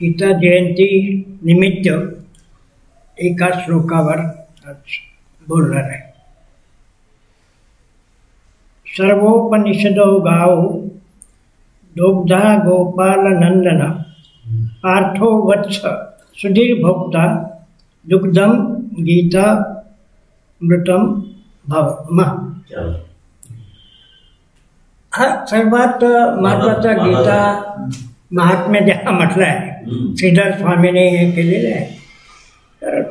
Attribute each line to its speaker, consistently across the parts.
Speaker 1: गीता जयंती निमित्त एका श्लोकावर आज बोलणार आहे. सर्वोपनिषदो गावो दुग्धा गोपाल नंदन पार्थो वत्स सुधीर भोक्ता दुग्धम गीता मृतम भव. हा सर्वात महत्वाचा गीता महात्म्य ज्याला म्हटलं आहे, श्रीधर स्वामीने हे केलेलं आहे. तर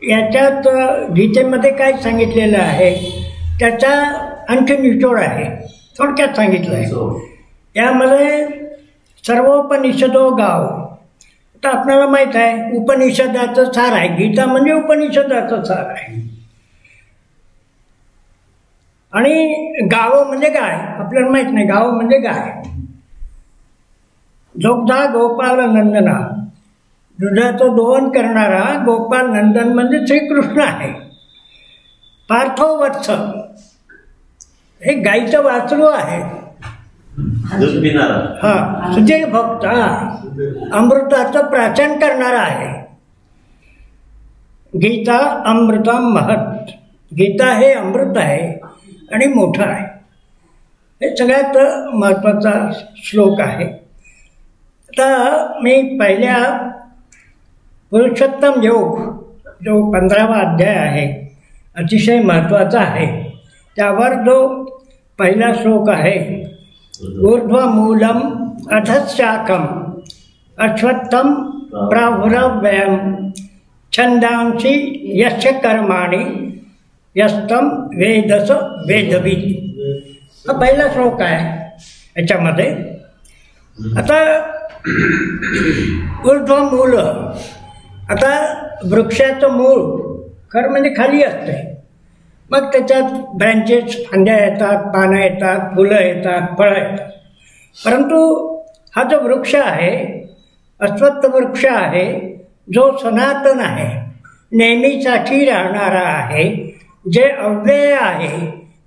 Speaker 1: याच्यात गीतेमध्ये काय सांगितलेलं आहे त्याचा आणखी निचोड आहे, थोडक्यात सांगितलं आहे. यामध्ये सर्वोपनिषदो गाव. तर आपल्याला माहीत आहे उपनिषदाचं सार आहे, गीता म्हणजे उपनिषदाचं सार आहे. आणि गाव म्हणजे गाय, आपल्याला माहीत नाही गाव म्हणजे गाय. दुग्धा गोपाल नंदना, दुधाचं दोहन करणारा गोपाल नंदन म्हणजे श्रीकृष्ण आहे. पार्थो वत्स, हे गाईचं वासरू आहे. हा सुधीर भक्त, अमृताचं प्राचन करणारा आहे. गीता अमृता महत्, गीता हे अमृत आहे आणि मोठं आहे. हे सगळ्यात महत्त्वाचा श्लोक आहे. आता मी पहिल्या पुरुषोत्तम योग जो 15वा अध्याय आहे, अतिशय महत्त्वाचा आहे, त्यावर जो पहिला श्लोक आहे, ऊर्ध्वमूलम अधशाखम अश्वत्थम प्राहुरव्ययम छंदांसी यस्य कर्माणि यस्तम वेदस वेदविद. हा पहिला श्लोक आहे याच्यामध्ये. आता ऊर्ध्वमूल, आता वृक्षाचं मूळ खरं म्हणजे खाली असते, मग त्याच्यात ब्रँचेस, फांद्या येतात, पानं येतात, फुलं येतात, फळं येतात. परंतु हा जो वृक्ष आहे, अश्वत्थ वृक्ष आहे, जो सनातन आहे, नेहमीसाठी राहणारा आहे, जे अव्यय आहे,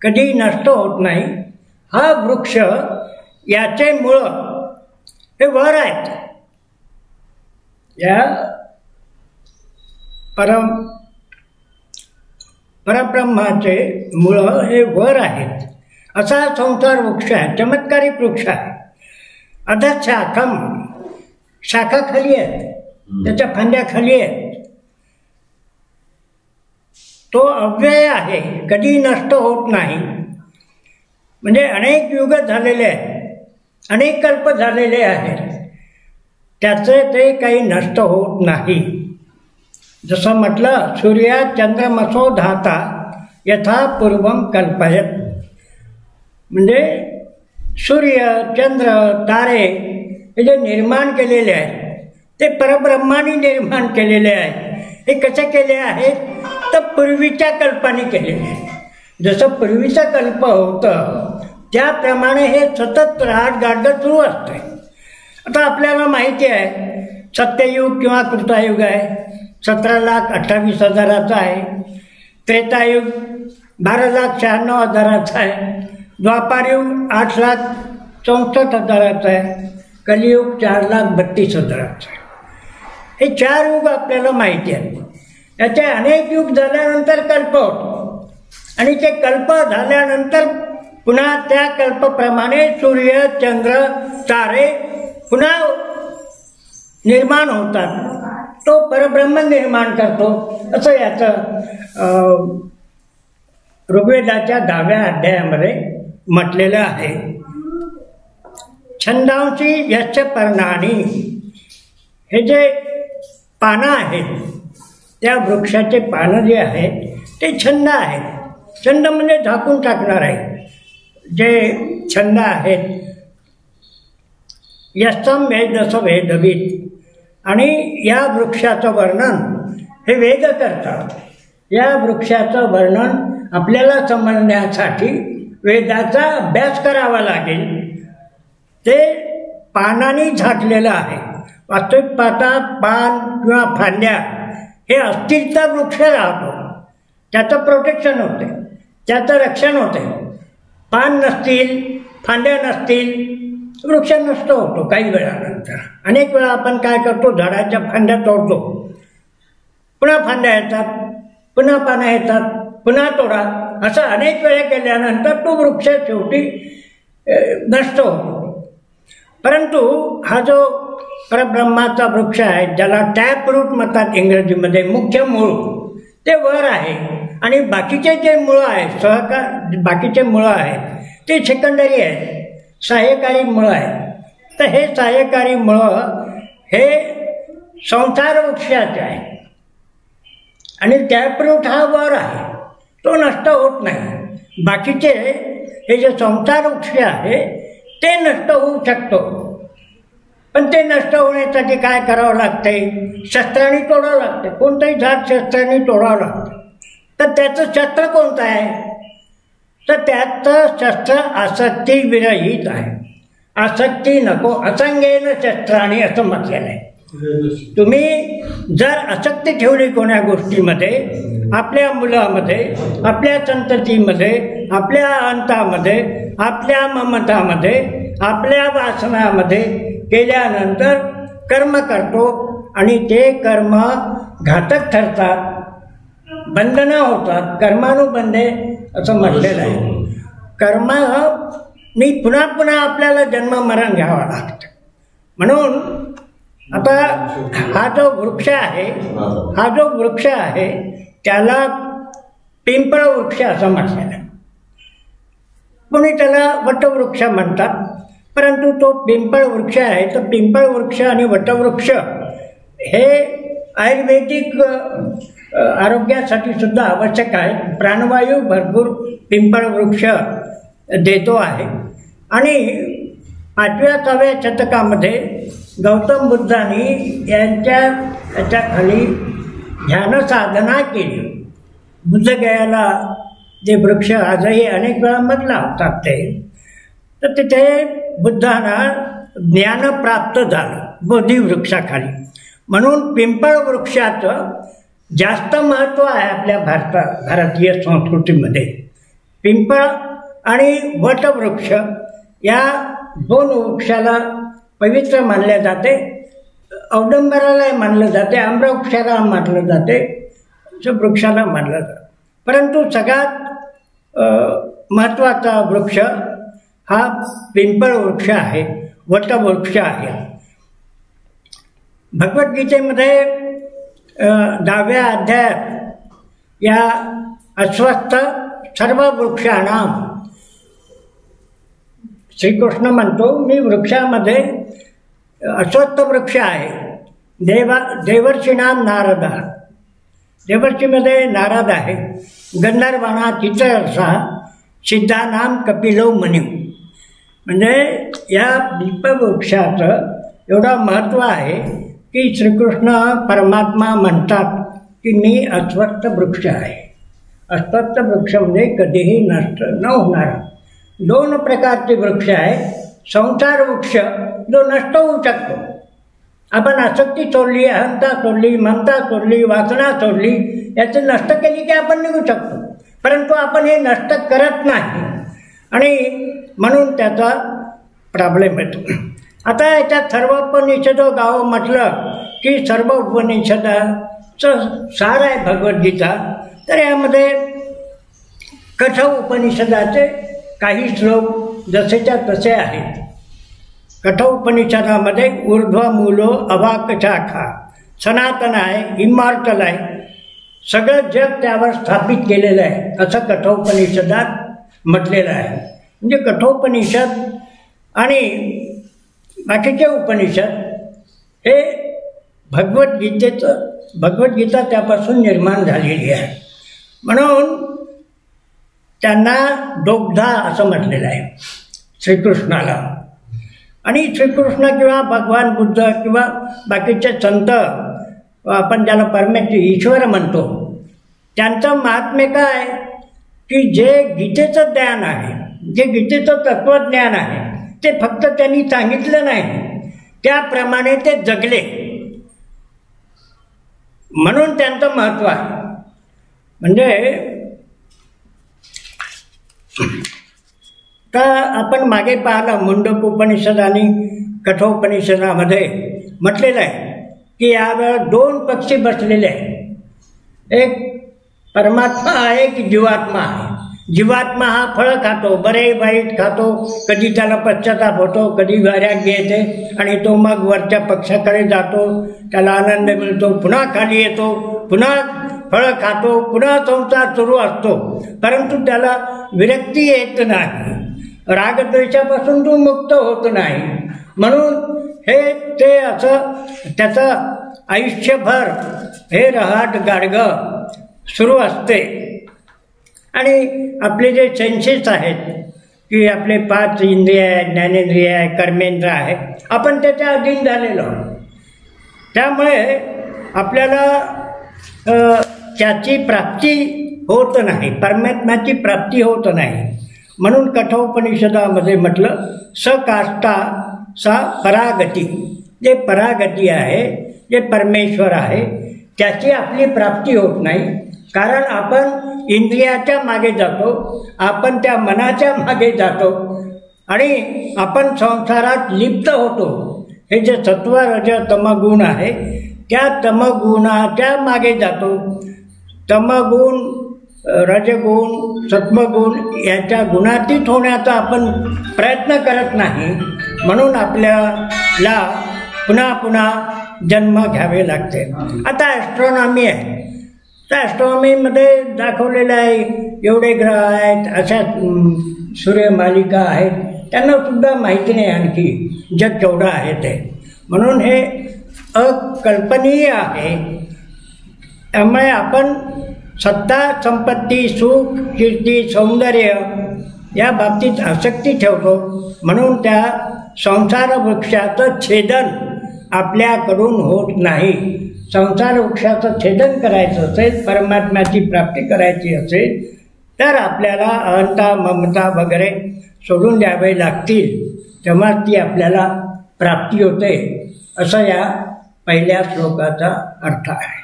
Speaker 1: कधी नष्ट होत नाही, हा वृक्ष, याचे मुळं हे वर आहेत. या परब्रह्माचे मुळं हे वर आहेत. असा संसार वृक्ष आहे, चमत्कारिक वृक्ष आहे. अधशाखम, शाखा खाली आहेत, त्याच्या फांद्या खाली आहेत. तो अव्यय आहे, कधी नष्ट होत नाही. म्हणजे अनेक युग झालेले आहेत, अनेक कल्प झालेले आहेत, त्याचे ते काही नष्ट होत नाही. जसं म्हटलं, सूर्या चंद्रमसो धाता यथा पूर्वम कल्पयत. म्हणजे सूर्य, चंद्र, तारे हे जे निर्माण केलेले आहेत ते परब्रह्माने निर्माण केलेले आहेत. हे कसे केले आहेत तर पूर्वीच्या कल्पाने केलेले आहेत. जसं पूर्वीचा कल्प होतं त्याप्रमाणे हे सतत राहटगाडगं सुरू असते. आता आपल्याला माहिती आहे सत्ययुग किंवा कृतायुग आहे, 17,28,000 आहे. त्रेतायुग 12,96,000 आहे. द्वापारयुग 8,64,000 आहे. कलियुग 4,32,000 आहे. हे 4 युग आपल्याला माहिती आहे. याचे अनेक युग झाल्यानंतर कल्प होतो आणि ते कल्प झाल्यानंतर पुन्हा त्या कल्पप्रमाणे सूर्य, चंद्र, तारे पुन्हा निर्माण होतात. तो परब्रह्म निर्माण करतो, असं याचं ऋग्वेदाच्या 10व्या अध्यायामध्ये म्हटलेलं आहे. छंदांसी यस्य पर्णानि, हे जे पानं आहेत त्या वृक्षाचे पानं जे आहेत ते छंद आहेत. छंद म्हणजे झाकून टाकणार आहे. जे छंद आहेत, यस्तम वेदस वेदविद, आणि या वृक्षाचं वर्णन हे वेद करतात. या वृक्षाचं वर्णन आपल्याला समजण्यासाठी वेदाचा अभ्यास करावा लागेल. ते पानांनी झाकलेलं आहे. वास्तविक पाता, पान किंवा फांद्या हे असतील तर वृक्ष राहतो, त्याचं प्रोटेक्शन होते, त्याचं रक्षण होते. पान नसतील, फांद्या नसतील, वृक्ष नष्ट होतो काही वेळानंतर. अनेक वेळा आपण काय करतो, झाडाच्या फांद्या तोडतो, पुन्हा फांद्या येतात, पुन्हा पानं येतात, पुन्हा तोडा, असं अनेक वेळा केल्यानंतर तो वृक्ष शेवटी नष्ट होतो. परंतु हा जो परब्रह्माचा वृक्ष आहे, ज्याला टॅप रूट म्हणतात इंग्रजीमध्ये, मुख्य मूळ, ते वर आहे. आणि बाकीचे जे मुळं आहेत, बाकीचे मुळं आहेत ते सेकंडरी आहेत, सहाय्यकारी मुळं आहेत. तर हे सहाय्यकारी मुळं हे संसार वृक्षाचे आहे आणि टॅपरूट हा वर आहे, तो नष्ट होत नाही. बाकीचे हे जे संसार वृक्ष आहे ते नष्ट होऊ शकतो, पण ते नष्ट होण्यासाठी काय करावं लागते, शस्त्राने तोडावं लागते. कोणतंही झाड शस्त्राने तोडावं लागतं. तर त्याचं शस्त्र कोणतं आहे, तर त्याचं शस्त्र आसक्ती विरहित आहे. आसक्ती नको, असंगेन शस्त्राने असं म्हटलेलं आहे. तुम्ही जर आसक्ती ठेवली कोण्या गोष्टीमध्ये, आपल्या मुलामध्ये, आपल्या संततीमध्ये, आपल्या अंतामध्ये, आपल्या ममतामध्ये, आपल्या वासनामध्ये केल्यानंतर कर्म करतो आणि ते कर्म घातक ठरतात, बंधनं होतात. कर्मानुबंधे असं म्हटलेलं आहे. कर्माने पुन्हा पुन्हा आपल्याला जन्म मरण घ्यावं लागतं. म्हणून आता हा जो वृक्ष आहे त्याला पिंपळ वृक्ष असं म्हटलेलं आहे. कोणी त्याला वटवृक्ष म्हणतात, परंतु तो पिंपळ वृक्ष आहे. तर पिंपळ वृक्ष आणि वटवृक्ष हे आयुर्वेदिक आरोग्यासाठी सुद्धा आवश्यक आहे. प्राणवायू भरपूर पिंपळ वृक्ष देतो आहे. आणि 5व्या-6व्या शतकामध्ये गौतम बुद्धांनी याच्या खाली ध्यान साधना केली. बुद्धगयाला जे वृक्ष आजही अनेक वेळा मधला होतात ते, तर तिथे बुद्धांना ज्ञान प्राप्त झालं बोधी वृक्षाखाली. म्हणून पिंपळ वृक्षाचं जास्त महत्त्व आहे आपल्या भारतीय संस्कृतीमध्ये. पिंपळ आणि वटवृक्ष या दोन वृक्षाला पवित्र मानले जाते. औदंबराला मानलं जाते, आम्रवृक्षाला मानलं जाते, वृक्षाला मानलं जातं. परंतु सगळ्यात महत्त्वाचा वृक्ष हा पिंपळ वृक्ष आहे, वटवृक्ष आहे. भगवद्गीतेमध्ये 10व्या अध्यायात या अस्वस्थ सर्व वृक्षाणां श्रीकृष्ण म्हणतो, मी वृक्षामध्ये अस्वस्थ वृक्ष आहे. देवर्षीणां नारद, देवर्षीमध्ये नारद आहे. गंधर्वाणां चित्ररसा, सिद्धानां कपिलो मुनिः. म्हणजे या दीपवृक्षाचं एवढं महत्त्व आहे की श्रीकृष्ण परमात्मा म्हणतात की मी अस्वस्थ वृक्ष आहे. अस्वस्थ वृक्ष म्हणजे कधीही नष्ट न होणार. 2 प्रकारचे वृक्ष आहे. संसार वृक्ष जो नष्ट होऊ शकतो. आपण आसक्ती सोडली, अहंता सोडली, ममता सोडली, वासना सोडली, याची नष्ट केली की आपण निघू शकतो. परंतु आपण हे नष्ट करत नाही आणि म्हणून त्याचा प्रॉब्लेम येतो. आता याच्यात सर्व उपनिषद गावं म्हटलं की सर्व उपनिषदाचं सार आहे भगवद्गीता. तर यामध्ये कठ उपनिषदाचे काही श्लोक जसेच्या तसे आहेत. कठ उपनिषदामध्ये ऊर्ध्वमूलो अवाक शाखा, सनातन आहे, इमॉर्टल आहे, सगळं जग त्यावर स्थापित केलेलं आहे असं कठोपनिषदात म्हटलेलं आहे. म्हणजे कठोपनिषद आणि बाकीचे उपनिषद हे भगवद्गीता त्यापासून निर्माण झालेली आहे. म्हणून त्यांना दोग्धा असं म्हटलेलं आहे श्रीकृष्णाला. आणि श्रीकृष्ण किंवा भगवान बुद्ध किंवा बाकीचे संत, आपण ज्याला परमेश्वर ईश्वर म्हणतो, त्यांचं महात्म्य काय की जे गीतेचं ज्ञान आहे, जे गीतेचं तत्त्वज्ञान आहे ते फक्त त्यांनी सांगितलं नाही, त्याप्रमाणे ते जगले. म्हणून त्यांचं महत्त्व आहे. म्हणजे तर आपण मागे पाहिलं मुंडकोपनिषद आणि कठोपनिषदामध्ये म्हटलेलं आहे की यावेळेला 2 पक्षी बसलेले आहे. एक परमात्मा आहे की जीवात्मा आहे. जीवात्मा हा फळं खातो, बरे वाईट खातो, कधी त्याला पश्चाताप होतो, कधी वैराग्य येते आणि तो मग वरच्या पक्षाकडे जातो, त्याला आनंद मिळतो, पुन्हा खाली येतो, पुन्हा फळं खातो, पुन्हा संसार सुरू असतो, परंतु त्याला विरक्ती येत नाही, रागद्वेषापासून तो मुक्त होत नाही. म्हणून हे ते असं त्याचं आयुष्यभर हे रहाट गाडगं सुरू असते. आणि आपले जे सेन्सेस आहेत की आपले 5 इंद्रिय आहे, ज्ञानेंद्रिय आहे, कर्मेंद्र आहे, आपण त्याच्या अधीन झालेलो आहोत. त्यामुळे आपल्याला त्याची प्राप्ती होत नाही, परमात्म्याची प्राप्ती होत नाही. म्हणून कठोपनिषदामध्ये म्हटलं सकाष्ठा सा परागती, जे परागती आहे, जे परमेश्वर आहे, त्याची आपली प्राप्ती होत नाही. कारण आपण इंद्रियाच्या मागे जातो, आपण त्या मनाच्या मागे जातो आणि आपण संसारात लिप्त होतो. हे जे सत्व रज तमगुण आहे त्या तमगुणाच्या मागे जातो. तमगुण, रजगुण, सत्वगुण याच्या गुणातीत होण्याचा आपण प्रयत्न करत नाही. म्हणून आपल्याला पुन्हा पुन्हा जन्म घ्यावे लागते. आता ॲस्ट्रॉनॉमी आहे, त्या ॲस्ट्रॉनॉमीमध्ये दाखवलेलं आहे एवढे ग्रह आहेत, अशा सूर्यमालिका आहेत, त्यांना सुद्धा माहिती नाही आणखी जग केवढं आहे ते. म्हणून हे अकल्पनीय आहे. त्यामुळे आपण सत्ता, संपत्ती, सुख, कीर्ती, सौंदर्य या बाबतीत आसक्ती ठेवतो. म्हणून त्या संसार वृक्षाचं छेदन आपल्याकडून होत नाही. संसार वृक्षाचं छेदन करायचं असेल, परमात्म्याची प्राप्ती करायची असेल तर आपल्याला अहंता, ममता वगैरे सोडून द्यावे लागतील, तेव्हा ती आपल्याला प्राप्ती होते, असं या पहिल्या श्लोकाचा अर्थ आहे.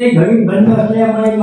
Speaker 1: ते घरी बंद असल्यामुळे